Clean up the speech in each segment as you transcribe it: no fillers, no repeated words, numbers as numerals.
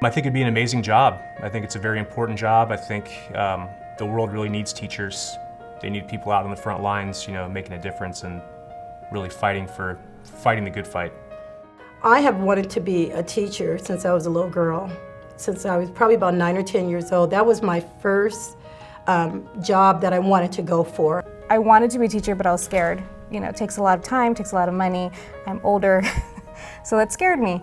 I think it'd be an amazing job. I think it's a very important job. I think the world really needs teachers. They need people out on the front lines, making a difference and really fighting the good fight. I have wanted to be a teacher since I was a little girl. Since I was probably about 9 or 10 years old. That was my first job that I wanted to go for. I wanted to be a teacher, but I was scared. It takes a lot of time, takes a lot of money. I'm older, so that scared me.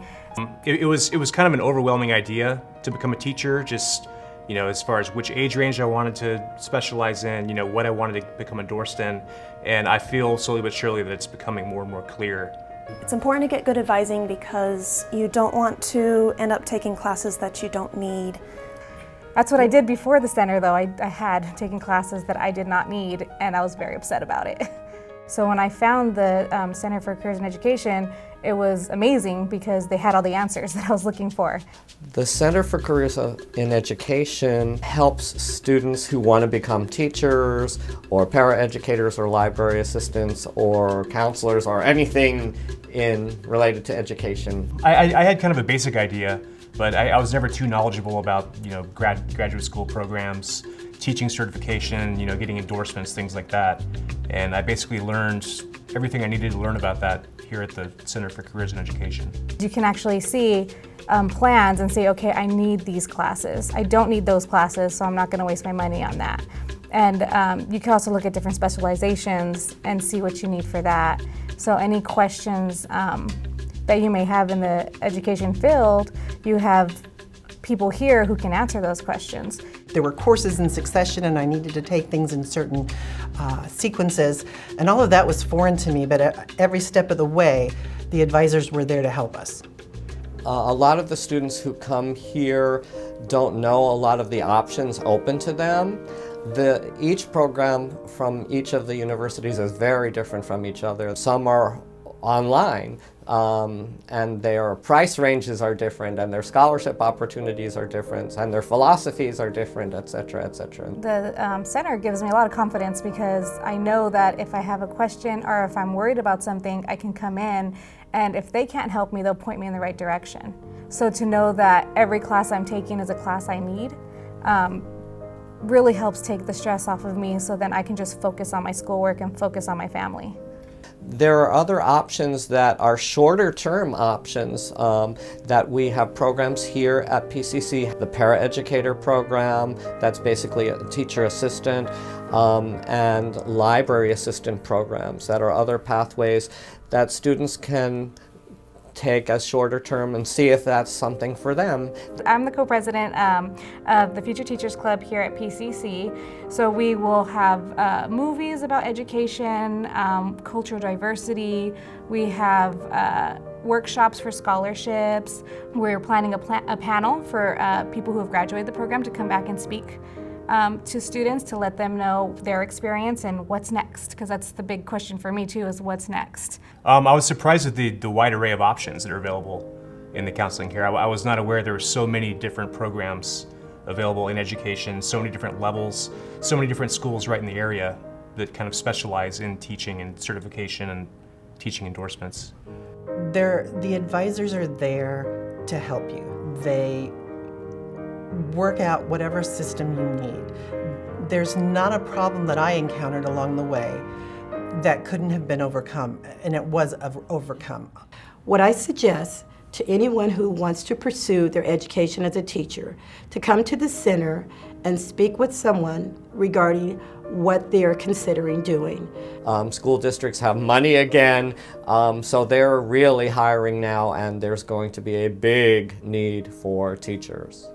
It was kind of an overwhelming idea to become a teacher, just as far as which age range I wanted to specialize in, what I wanted to become endorsed in, and I feel slowly but surely that it's becoming more and more clear. It's important to get good advising because you don't want to end up taking classes that you don't need. That's what I did before the center, though. I had taken classes that I did not need, and I was very upset about it. So when I found the Center for Careers in Education, it was amazing because they had all the answers that I was looking for. The Center for Careers in Education helps students who want to become teachers or paraeducators or library assistants or counselors or anything related to education. I had kind of a basic idea, but I was never too knowledgeable about graduate school programs, teaching certification, getting endorsements, things like that. And I basically learned everything I needed to learn about that here at the Center for Careers in Education. You can actually see plans and say, okay, I need these classes. I don't need those classes, so I'm not going to waste my money on that. And you can also look at different specializations and see what you need for that. So any questions that you may have in the education field, you have people here who can answer those questions. There were courses in succession and I needed to take things in certain sequences, and all of that was foreign to me, but at every step of the way, the advisors were there to help us. A lot of the students who come here don't know a lot of the options open to them. Each program from each of the universities is very different from each other. Some are online, and their price ranges are different, and their scholarship opportunities are different, and their philosophies are different, etc., etc. The center gives me a lot of confidence because I know that if I have a question or if I'm worried about something, I can come in, and if they can't help me, they'll point me in the right direction. So to know that every class I'm taking is a class I need really helps take the stress off of me, so then I can just focus on my schoolwork and focus on my family. There are other options that are shorter term options that we have programs here at PCC. The paraeducator program, that's basically a teacher assistant, and library assistant programs that are other pathways that students can take as shorter term and see if that's something for them. I'm the co-president of the Future Teachers Club here at PCC. So we will have movies about education, cultural diversity. We have workshops for scholarships. We're planning a panel for people who have graduated the program to come back and speak to students to let them know their experience and what's next, because that's the big question for me too, is what's next. I was surprised at the wide array of options that are available in the counseling here. I was not aware there were so many different programs available in education, so many different levels, so many different schools right in the area that kind of specialize in teaching and certification and teaching endorsements. The advisors are there to help you. They work out whatever system you need. There's not a problem that I encountered along the way that couldn't have been overcome, and it was overcome. What I suggest to anyone who wants to pursue their education as a teacher, to come to the center and speak with someone regarding what they're considering doing. School districts have money again, so they're really hiring now, and there's going to be a big need for teachers.